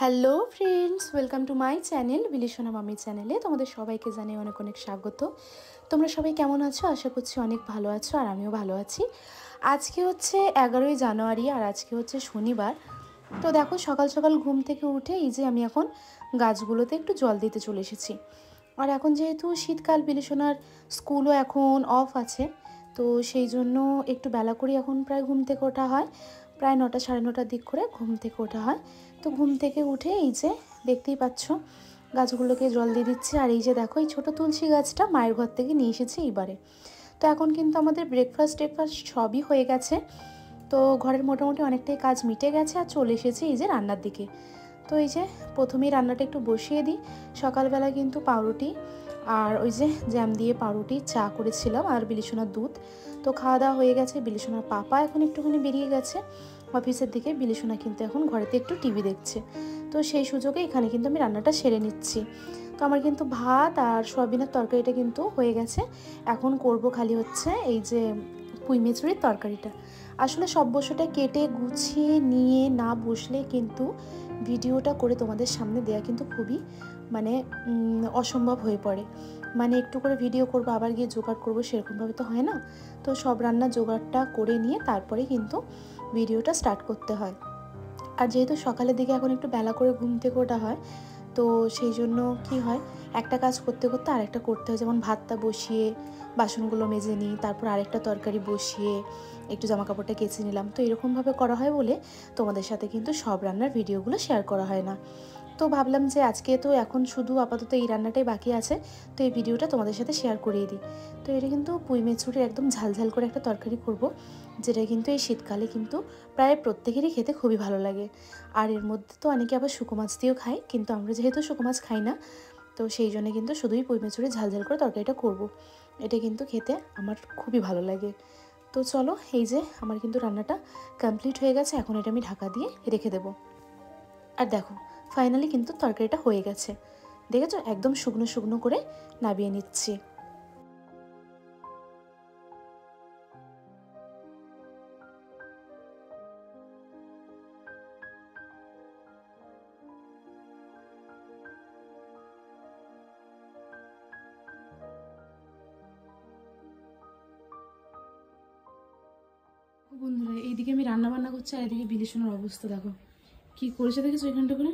Hello friends, welcome to my channel বিলিসোনা মামি চ্যানেলে তোমাদের সবাইকে জানাই অনেক অনেক স্বাগত। তোমরা সবাই কেমন আছো? আশা করছি অনেক ভালো আছো, আর আমিও ভালো আছি। আজকে হচ্ছে 11ই জানুয়ারি, আর আজকে হচ্ছে শনিবার। তো দেখো, সকাল সকাল ঘুম থেকে উঠে এই যে আমি এখন গাছগুলোতে একটু জল দিতে চলে এসেছি। আর এখন যেহেতু শীতকাল, বিলিসোনার স্কুলও এখন অফ আছে, তো সেই জন্য একটু বেলা করে এখন প্রায় ঘুম থেকে ওঠা হয়। প্রায় 9টা সাড়ে 9টার দিক করে ঘুম থেকে ওঠা হয়। তো ঘুম থেকে উঠে এই যে দেখতেই পাচ্ছ গাছগুলোকে জল দিয়ে দিচ্ছি। আর এই যে দেখো, এই ছোটো তুলসী গাছটা মায়ের ঘর থেকে নিয়ে এসেছি এইবারে। তো এখন কিন্তু আমাদের ব্রেকফাস্ট সবই হয়ে গেছে। তো ঘরের মোটামুটি অনেকটাই কাজ মিটে গেছে, আর চলে এসেছি এই যে রান্নার দিকে। তো এই যে প্রথমেই রান্নাটা একটু বসিয়ে দিই। সকালবেলা কিন্তু পাউরুটি আর ওই যে জ্যাম দিয়ে পাউরুটি চা করেছিলাম, আর বিলিসোনার দুধ। তো খাওয়া দাওয়া হয়ে গেছে। বিলিসোনার পাপা এখন একটুখানি বেরিয়ে গেছে অফিসের দিকে। বিলিসোনা কিন্তু এখন ঘরেতে একটু টিভি দেখছে। তো সেই সুযোগে এখানে কিন্তু আমি রান্নাটা সেরে নিচ্ছি। তো আমার কিন্তু ভাত আর সয়াবিনের তরকারিটা কিন্তু হয়ে গেছে। এখন করব খালি হচ্ছে এই যে পুঁই মিচুরির তরকারিটা। আসলে সব বসুটা কেটে গুছিয়ে নিয়ে না বসলে কিন্তু ভিডিওটা করে তোমাদের সামনে দেয়া কিন্তু খুবই অসম্ভব হয়ে পড়ে। একটু করে ভিডিও করবো, আবার গিয়ে জোগাড় করবো, সেরকমভাবে তো হয় না। তো সব রান্না জোগাড়টা করে নিয়ে তারপরে কিন্তু ভিডিওটা স্টার্ট করতে হয়। আর যেহেতু সকালের দিকে এখন একটু বেলা করে ঘুম থেকে ওঠা হয়, তো সেই জন্য কি হয়, একটা কাজ করতে করতে আরেকটা করতে হয়। যেমন ভাতটা বসিয়ে বাসনগুলো মেজে নিই, তারপর আরেকটা তরকারি বসিয়ে একটু জামাকাপড়টা কেচে নিলাম। তো এরকমভাবে করা হয় বলে তোমাদের সাথে কিন্তু সব রান্নার ভিডিওগুলো শেয়ার করা হয় না। তো ভাবলাম যে আজকে তো এখন শুধু আপাতত এই রান্নাটাই বাকি আছে, তো এই ভিডিওটা তোমাদের সাথে শেয়ার করিয়ে দিই। তো এটা কিন্তু পুঁই মেচুরির একদম ঝালঝাল করে একটা তরকারি করব, যেটা কিন্তু এই শীতকালে কিন্তু প্রায় প্রত্যেকেরই খেতে খুবই ভালো লাগে। আর এর মধ্যে তো অনেকে আবার শুকো মাছ দিয়েও খায়, কিন্তু আমরা যেহেতু শুকো মাছ খাই না, তো সেই জন্য কিন্তু শুধুই পুঁই মেচুরির ঝালঝাল করে তরকারিটা করব। এটা কিন্তু খেতে আমার খুবই ভালো লাগে। তো চলো, এই যে আমার কিন্তু রান্নাটা কমপ্লিট হয়ে গেছে। এখন এটা আমি ঢাকা দিয়ে রেখে দেবো। আর দেখো, ফাইনালি কিন্তু তরকারিটা হয়ে গেছে। দেখেছো, একদম শুকনো শুকনো করে নামিয়ে নিচ্ছি। বন্ধুরা, এইদিকে আমি রান্না বান্না করছি, আর এদিকে বিলিসোনার অবস্থা দেখো কি করেছে। দেখেছো, এখানটা করে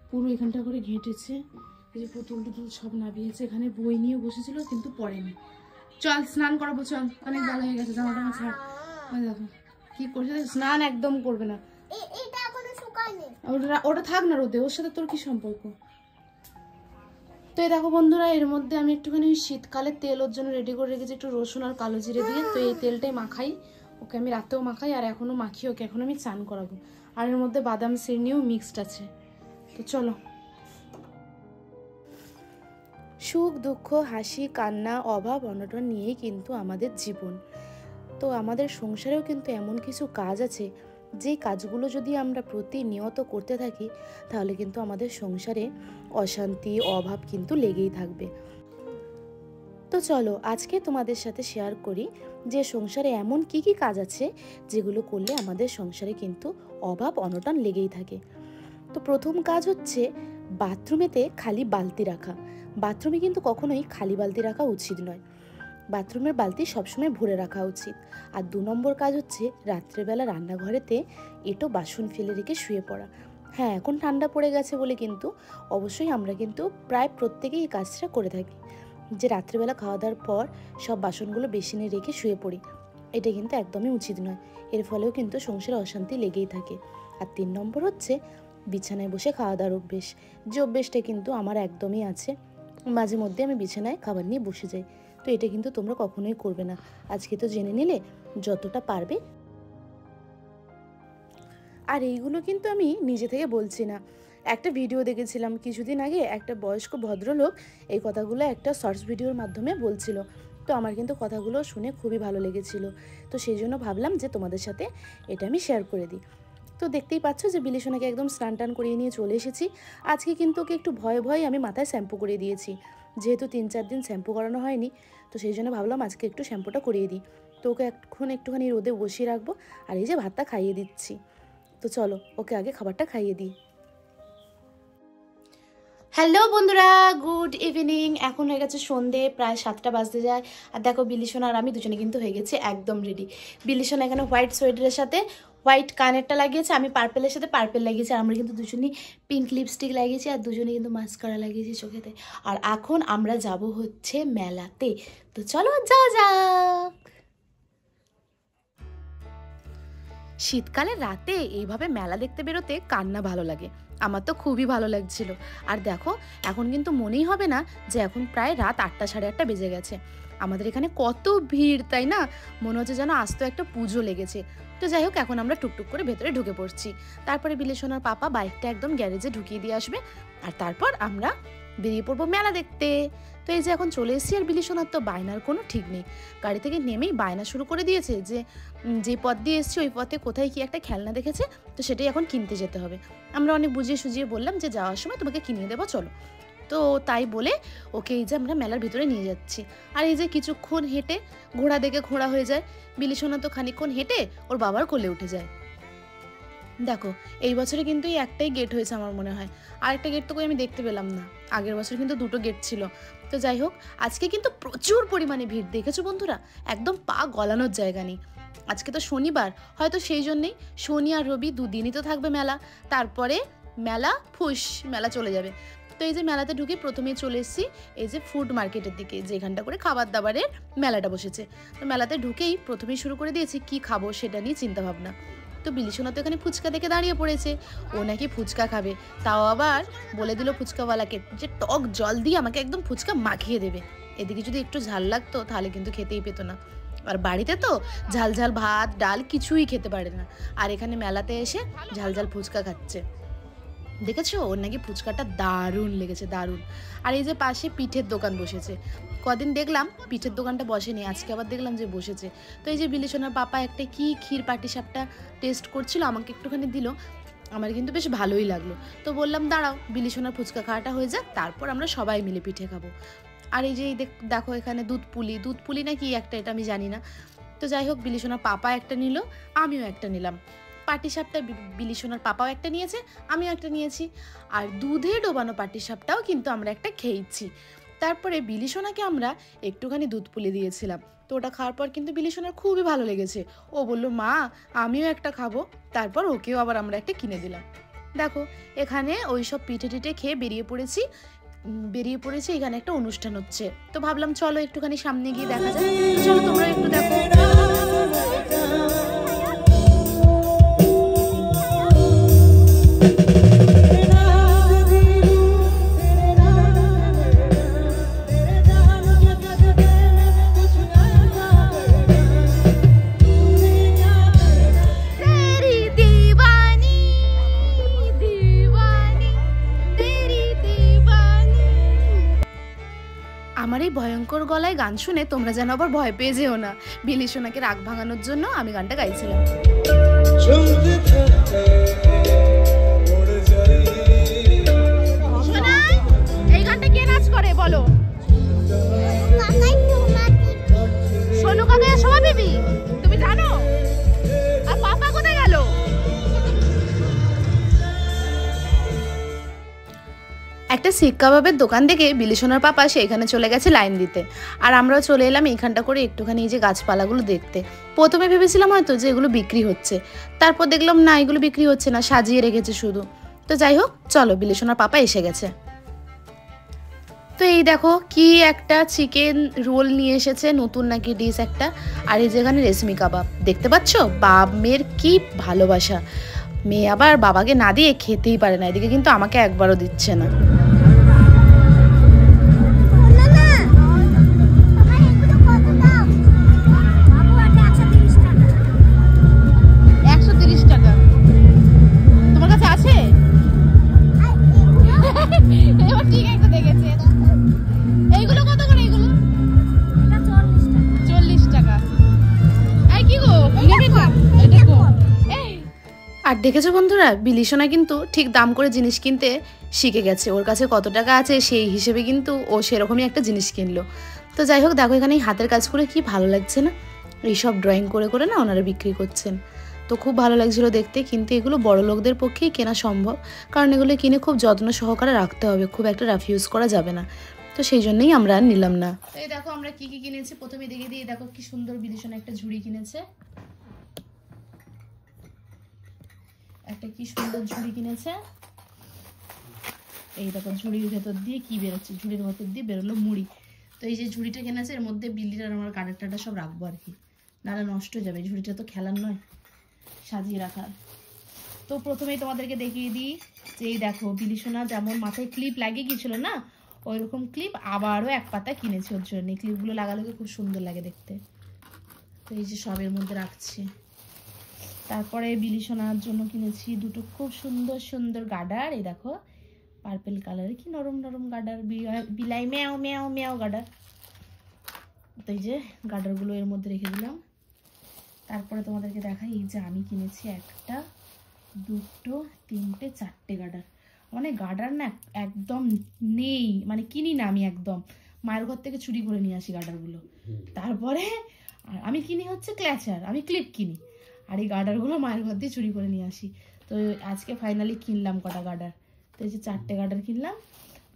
পুরো এখানটা করে ঘেঁটেছে। এই যে পুতুল টুতুল সব নামিয়েছে। এখানে বই নিয়ে বসেছিল কিন্তু পড়েনি। চল স্নান করাবো, চল, অনেক ভালো হয়ে গেছে, জামাটা আমার ছাড়। দেখো কি করছে, স্নান একদম করবে না। ওটা থাক না রোদে, ওর সাথে তোর কি সম্পর্ক? তো এই দেখো বন্ধুরা, এর মধ্যে আমি একটুখানি শীতকালের তেল ওর জন্য রেডি করে রেখেছি, একটু রসুন আর কালো জিরে দিয়ে। তো এই তেলটাই মাখাই ওকে, আমি রাতেও মাখাই আর এখনো মাখি ওকে। এখন আমি চান করাবো। আর এর মধ্যে বাদাম সিরনিও মিক্সড আছে। তো চলো। সুখ দুঃখ, হাসি কান্না, অভাব অনটন নিয়েই কিন্তু আমাদের জীবন। তো আমাদের সংসারেও কিন্তু এমন কিছু কাজ আছে, যেই কাজগুলো যদি আমরা প্রতিনিয়ত করতে থাকি, তাহলে কিন্তু আমাদের সংসারে অশান্তি অভাব কিন্তু লেগেই থাকবে। তো চলো, আজকে তোমাদের সাথে শেয়ার করি যে সংসারে এমন কি কি কাজ আছে যেগুলো করলে আমাদের সংসারে কিন্তু অভাব অনটন লেগেই থাকে। তো প্রথম কাজ হচ্ছে বাথরুমেতে খালি বালতি রাখা। বাথরুমে কিন্তু কখনোই খালি বালতি রাখা উচিত নয়। বাথরুমের বালতি সবসময় ভরে রাখা উচিত। আর 2 নম্বর কাজ হচ্ছে রাত্রেবেলা রান্নাঘরেতে এঁটো বাসন ফেলে রেখে শুয়ে পড়া। হ্যাঁ, এখন ঠান্ডা পড়ে গেছে বলে কিন্তু অবশ্যই আমরা কিন্তু প্রায় প্রত্যেকেই এই কাজটা করে থাকি, যে রাত্রেবেলা খাওয়া দাওয়ার পর সব বাসনগুলো বেসিনে রেখে শুয়ে পড়ি। এটা কিন্তু একদমই উচিত নয়। এর ফলেও কিন্তু সংসারে অশান্তি লেগেই থাকে। আর 3 নম্বর হচ্ছে বিছানায় বসে খাওয়া দাওয়ার অভ্যেস। যে অভ্যেসটা কিন্তু আমার একদমই আছে। মাঝে মধ্যে আমি বিছানায় খাবার নিয়ে বসে যাই। তো এটা কিন্তু তোমরা কখনোই করবে না। আজকে তো জেনে নিলে, যতটা পারবে। আর এইগুলো কিন্তু আমি নিজে থেকে বলছি না, একটা ভিডিও দেখেছিলাম কিছুদিন আগে, একটা বয়স্ক ভদ্রলোক এই কথাগুলো একটা শর্টস ভিডিওর মাধ্যমে বলছিল। তো আমার কিন্তু কথাগুলো শুনে খুবই ভালো লেগেছিল। তো সেই জন্য ভাবলাম যে তোমাদের সাথে এটা আমি শেয়ার করে দিই। তো দেখতেই পাচ্ছ যে বিলিসোনাকে একদম স্নান টান করিয়ে নিয়ে চলে এসেছি। আজকে কিন্তু ওকে একটু ভয়ে ভয়ে আমি মাথায় শ্যাম্পু করিয়ে দিয়েছি, যেহেতু 3-4 দিন শ্যাম্পু করানো হয়নি। তো সেই জন্য ভাবলাম আজকে একটু শ্যাম্পুটা করিয়ে দিই। তো ওকে এখন একটুখানি রোদে বসিয়ে রাখবো। আর এই যে ভাতটা খাইয়ে দিচ্ছি। তো চলো, ওকে আগে খাবারটা খাইয়ে দিই। হ্যালো বন্ধুরা, গুড ইভিনিং। এখন হয়ে গেছে সন্ধে, প্রায় 7টা বাজতে যায়। আর দেখো বিলিশোনা আর আমি দুজনে কিন্তু হয়ে গেছি একদম রেডি। বিলিশোনা এখানে হোয়াইট সোয়েটারের সাথে হোয়াইট কানেরটা লাগিয়েছে, আমি পার্পেলের সাথে পার্পেল লাগিয়েছি। আর আমরা কিন্তু দুজনেই পিঙ্ক লিপস্টিক লাগিয়েছি আর দুজনে কিন্তু মাস্কারা লাগিয়েছি চোখেতে। আর এখন আমরা যাব হচ্ছে মেলাতে। তো চলো যাওয়া যাক। শীতকালে রাতে এইভাবে মেলা দেখতে বেরোতে কার না ভালো লাগে। আমার তো খুবই ভালো লাগছিল। আর দেখো এখন কিন্তু মনেই হবে না যে এখন প্রায় রাত 8টা সাড়ে 8টা বেজে গেছে। আমাদের এখানে কত ভিড়, তাই না? মনে হচ্ছে যেন আজ তো একটা পুজো লেগেছে। তো যাই হোক, এখন আমরা টুকটুক করে ভেতরে ঢুকে পড়ছি। তারপরে বিলেশোনার পাপা বাইকটা একদম গ্যারেজে ঢুকিয়ে দিয়ে আসবে। আর তারপর আমরা বেরিয়ে পড়বো মেলা দেখতে। তো এই যে এখন চলে এসেছি, আর বিলিশোনার তো বায়নার কোনো ঠিক নেই। গাড়ি থেকে নেমেই বায়না শুরু করে দিয়েছে যে যে পথ দিয়ে এসেছি ওই পথে কোথায় কি একটা খেলনা দেখেছে, তো সেটাই এখন কিনতে যেতে হবে। আমরা অনেক বুঝিয়ে সুঝিয়ে বললাম যে যাওয়ার সময় তোমাকে কিনিয়ে দেবো, চলো। তো তাই বলে ওকে এই যে আমরা মেলার ভিতরে নিয়ে যাচ্ছি। আর এই যে কিছুক্ষণ হেঁটে ঘোড়া দেখে ঘোড়া হয়ে যায়। বিলিশোনা তো খানিকক্ষণ হেঁটে ওর বাবার কোলে উঠে যায়। দেখো এই বছরে কিন্তু এই একটাই গেট হয়েছে আমার মনে হয়, আর একটা গেট তো আমি দেখতে পেলাম না। আগের বছর কিন্তু 2টো গেট ছিল। তো যাই হোক, আজকে কিন্তু প্রচুর পরিমাণে ভিড়, দেখেছো বন্ধুরা? একদম পা গলানোর জায়গা নেই। আজকে তো শনিবার, হয়তো সেই জন্যেই শনি আর রবি দুদিনই তো থাকবে মেলা। তারপরে মেলা চলে যাবে। তো এই যে মেলাতে ঢুকে প্রথমেই চলে এসেছি এই যে ফুড মার্কেটের দিকে, যেখানটা করে খাবার দাবারের মেলাটা বসেছে। তো মেলাতে ঢুকেই প্রথমেই শুরু করে দিয়েছি কি খাবো সেটা নিয়ে চিন্তা ভাবনা। তো বিলিশোনা তো এখানে ফুচকা দেখে দাঁড়িয়ে পড়েছে, ও নাকি ফুচকা খাবে। তাও আবার বলে দিল ফুচকাওয়ালাকে যে টক জল দিয়ে আমাকে একদম ফুচকা মাখিয়ে দেবে। এদিকে যদি একটু ঝাল লাগতো তাহলে কিন্তু খেতেই পেতো না। আর বাড়িতে তো ঝাল ঝাল ভাত ডাল কিছুই খেতে পারে না, আর এখানে মেলাতে এসে ঝাল ঝাল ফুচকা খাচ্ছে। দেখেছো, ওর নাকি ফুচকাটা দারুণ লেগেছে, দারুণ। আর এই যে পাশে পিঠের দোকান বসেছে। কদিন দেখলাম পিঠের দোকানটা বসেনি, আজকে আবার দেখলাম যে বসেছে। তো এই যে বিলিশোনার পাপা একটা কি ক্ষীর পাটিসাপটা টেস্ট করছিল, আমাকে একটুখানি দিল। আমার কিন্তু বেশ ভালোই লাগলো। তো বললাম দাঁড়াও বিলিশোনার ফুচকা খাওয়াটা হয়ে যাক, তারপর আমরা সবাই মিলে পিঠে খাবো। আর এই যে দেখো এখানে দুধ পুলি না কি একটা, এটা আমি জানি না। তো যাই হোক, বিলিশোনার পাপা একটা নিল, আমিও একটা নিলাম। পাটিসাপটা বিলিশোনার পাপাও একটা নিয়েছে, আমিও একটা নিয়েছি। আর দুধে ডোবানো পাটিসাপটাও কিন্তু আমরা একটা খেয়েছি। তারপরে বিলিশোনাকে আমরা একটুখানি দুধ পুলি দিয়েছিলাম। তো ওটা খাওয়ার পর কিন্তু বিলিশোনার খুবই ভালো লেগেছে। ও বলল মা আমিও একটা খাবো। তারপর ওকেও আবার আমরা একটা কিনে দিলাম। দেখো এখানে ওই সব পিঠে টিঠে খেয়ে বেরিয়ে পড়েছি। এখানে একটা অনুষ্ঠান হচ্ছে। তো ভাবলাম চলো একটুখানি সামনে গিয়ে দেখা যায়। চলো তোমরা একটু দেখো। আমার এই ভয়ঙ্কর গলায় গান শুনে তোমরা যেন আবার ভয় পেয়ে যেও না। বিলিশোনাকে রাগ ভাঙানোর জন্য আমি গানটা গাইছিলাম। এই গানটা কে নাচ করে বলো? সোনু কাকা শোভা বেবি, তুমি জানো? আর পাপা কোথায় গেল? একটা শিক কাবাবের দোকান থেকে বিলিশোনার পাপা সেখানে চলে গেছে লাইন দিতে। আর আমরাও চলে এলাম এইখানটা করে একটুখানি এই যে গাছপালাগুলো দেখতে। প্রথমে ভেবেছিলাম হয়তো যে এগুলো বিক্রি হচ্ছে, তারপর দেখলাম না এগুলো বিক্রি হচ্ছে না, সাজিয়ে রেখেছে শুধু। তো যাই হোক চলো, বিলিশোনার পাপা এসে গেছে। তো এই দেখো কি একটা চিকেন রোল নিয়ে এসেছে, নতুন নাকি ডিশ একটা। আর এই যেখানে রেশমি কাবাব দেখতে পাচ্ছ, বাপ মেয়ের কি ভালোবাসা। মেয়ে আবার বাবাকে না দিয়ে খেতেই পারে না, এদিকে কিন্তু আমাকে একবারও দিচ্ছে না। আর দেখেছো বন্ধুরা, বিলিশোনা কিন্তু ঠিক দাম করে জিনিস কিনতে শিখে গেছে। ওর কাছে কত টাকা আছে সেই হিসেবে কিন্তু ও সেরকমই একটা জিনিস কিনলো। তো যাই হোক দেখো এখানে হাতের কাজ করে কি ভালো লাগছে না, এইসব ড্রয়িং করে করে না ওনারা বিক্রি করছেন। তো তো খুব ভালো লাগছিল দেখতে, কিন্তু এগুলো বড় লোকদের পক্ষেই কেনা সম্ভব, কারণ এগুলো কিনে খুব যত্ন সহকারে রাখতে হবে, খুব একটা রাফ ইউজ করা যাবে না। তো সেই জন্যই আমরা আর নিলাম না। এই দেখো আমরা কি কি কিনেছি, প্রথমে দেখে দিয়ে দেখো কি সুন্দর বিদেশনে একটা ঝুড়ি কিনেছে, একটা কি সুন্দর ঝুড়ি কিনেছে। এই দেখো ঝুড়ির ভেতর দিয়ে কি বেরোচ্ছে, ঝুড়ির ভেতর দিয়ে বেরোলো মুড়ি। তো এই যে ঝুড়িটা কিনেছে এর মধ্যে বিল্লির আর আমার গাড়ার টাটা সব রাখবো আর কি, নাহলে নষ্ট হয়ে যাবে। ঝুড়িটা তো খেলার নয়, সাজিয়ে রাখার। তো প্রথমেই তোমাদেরকে দেখিয়ে দিই যে এই দেখো বিলিসোনা যেমন মাথায় ক্লিপ লাগিয়ে গিয়েছিল না, ওই রকম ক্লিপ আবারও এক পাতা কিনেছি ওর জন্য। ক্লিপগুলো লাগালে খুব সুন্দর লাগে দেখতে। তো এই যে সবের মধ্যে রাখছি। তারপরে বিলিসোনার জন্য কিনেছি দুটো খুব সুন্দর সুন্দর গার্ডার। এই দেখো পার্পেল কালারের, কি নরম নরম গার্ডার, বিলাই ম্যাও ম্যাও ম্যাও গার্ডার। তো এই যে গার্ডারগুলো এর মধ্যে রেখে দিলাম। তারপরে তোমাদেরকে দেখাই এই যে আমি কিনেছি একটা, দুটো, তিনটে, চারটে গার্ডার। মানে গার্ডার না একদম নেই, মানে কিনি না আমি, একদম মায়ের ঘর থেকে চুরি করে নিয়ে আসি গার্ডারগুলো। তারপরে আমি কিনি হচ্ছে ক্ল্যাচার, আমি ক্লিপ কিনি, আর এই গার্ডারগুলো মায়ের ঘর দিয়ে চুরি করে নিয়ে আসি। তো আজকে ফাইনালি কিনলাম কটা গার্ডার। তো এই যে চারটে গার্ডার কিনলাম,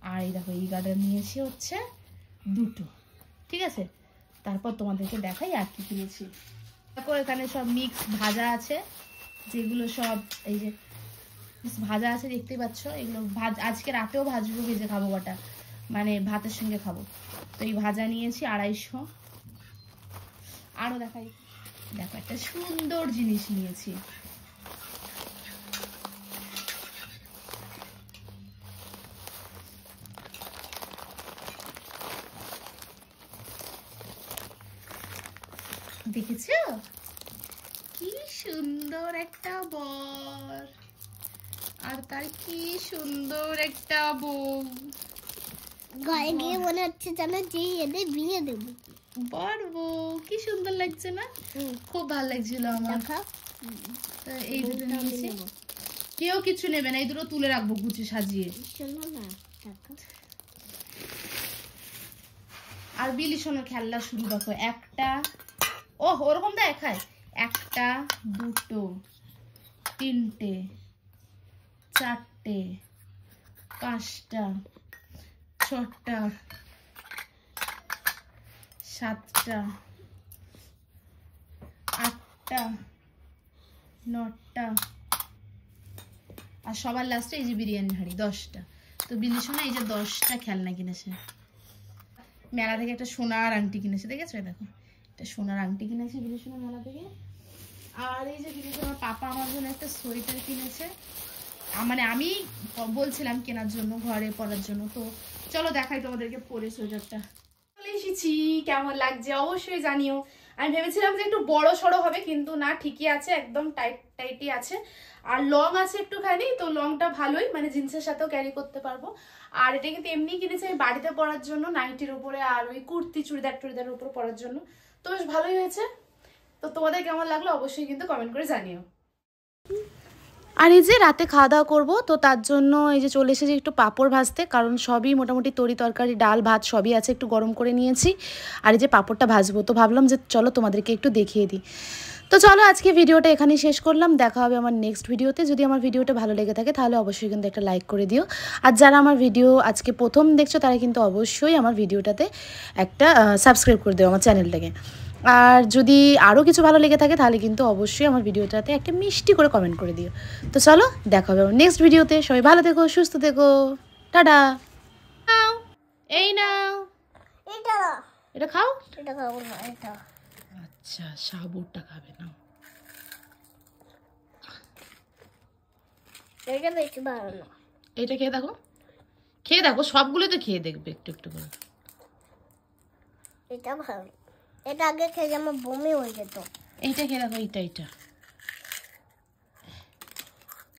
আর এই দেখো এই গার্ডার নিয়েছি হচ্ছে দুটো, ঠিক আছে। তারপর তোমাদেরকে দেখাই আর কি কিনেছি। দেখো এখানে সব মিক্স ভাজা আছে, যেগুলো সব এই যে ভাজা আছে দেখতেই পাচ্ছ। এগুলো আজকে রাতেও ভাজবো, ভেজে খাবো কটা, মানে ভাতের সঙ্গে খাবো। তো এই ভাজা নিয়েছি 250। আরো দেখাই, দেখো একটা সুন্দর জিনিস নিয়েছি। দেখেছো কি সুন্দর একটা বর, আর তার কি সুন্দর একটা বউ। গায়ে গিয়ে মনে হচ্ছে যেন যে এনে বিয়ে দেবো। বর বউ কি সুন্দর লাগছে না? খুব ভালো লাগছিল আমার। তো এই দুটো নিয়েছি, কেউ কিছু নেবে না, এই দুটো তুলে রাখবো গুছি সাজিয়ে। আর বিলিসনের খেলনা শুরু দেখো, একটা ওরকম দেখায়, একটা, দুটো, তিনটে, চারটে, পাঁচটা, ছটা, সাতটা, আটটা, নটা, আর সবার লাস্টে এই যে বিরিয়ানি হাঁড়ি 10টা। তো বিলিসনা এই যে 10টা খেলনা কিনেছে। মেলা থেকে একটা সোনার আংটি কিনেছে, দেখেছো? দেখো একটা সোনার আংটি কিনেছে বিলিসনা মেলা থেকে। আর এই যে বিলিসনার পাপা আমার জন্য একটা সোয়েটার কিনেছে, মানে আমি বলছিলাম কেনার জন্য ঘরে পরার জন্য। তো চলো দেখাই তোমাদেরকে পরে সোয়েটারটা। চলে এসেছি, কেমন লাগছে অবশ্যই জানিও। আমি ভেবেছিলাম যে একটু বড় সড়ো হবে, কিন্তু না, ঠিকই আছে, একদম টাইটই আছে। আর লং আছে একটুখানি, তো লংটা ভালোই, মানে জিন্সের সাথেও ক্যারি করতে পারবো। আর এটা কিন্তু এমনি কিনেছি আমি বাড়িতে পরার জন্য, নাইটির উপরে আর ওই কুর্তি চুড়িদারের উপর পরার জন্য। তো বেশ ভালোই হয়েছে। তো তোমাদের কেমন লাগলো অবশ্যই কিন্তু কমেন্ট করে জানিও। আর এই যে রাতে খাওয়া দাওয়া করবো, তো তার জন্য এই যে চলে এসেছি একটু পাঁপড় ভাজতে, কারণ সবই মোটামুটি তরি তরকারি, ডাল ভাত সবই আছে, একটু গরম করে নিয়েছি। আর এই যে পাঁপড়টা ভাজবো, তো ভাবলাম যে চলো তোমাদেরকে একটু দেখিয়ে দিই। তো চলো আজকে ভিডিওটা এখানেই শেষ করলাম, দেখা হবে আমার নেক্সট ভিডিওতে। যদি আমার ভিডিওটা ভালো লেগে থাকে তাহলে অবশ্যই কিন্তু একটা লাইক করে দিও। আর যারা আমার ভিডিও আজকে প্রথম দেখছো তারা কিন্তু অবশ্যই আমার ভিডিওটাতে একটা সাবস্ক্রাইব করে দিও আমার চ্যানেলটাকে। আর যদি আরও কিছু ভালো লেগে থাকে তাহলে কিন্তু অবশ্যই আমার ভিডিওটাতে একটা মিষ্টি করে কমেন্ট করে দিও। তো চলো দেখা হবে আমার নেক্সট ভিডিওতে। সবাই ভালো থেকো, সুস্থ থেকো, টাটা। নাও এই নাও, এটা খাও। এটা খাবো না, এটা। আচ্ছা সাবুরটা খাবে না, এটা বেশি ভালো না। এটা খেয়ে দেখো, খেয়ে দেখো, সবগুলো তো খেয়ে দেখবে একটু একটু করে। এটা ভালো, এটা আগে খেয়ে আমার বমি হয়ে যেত। এইটা খেয়ে দেখো, এইটা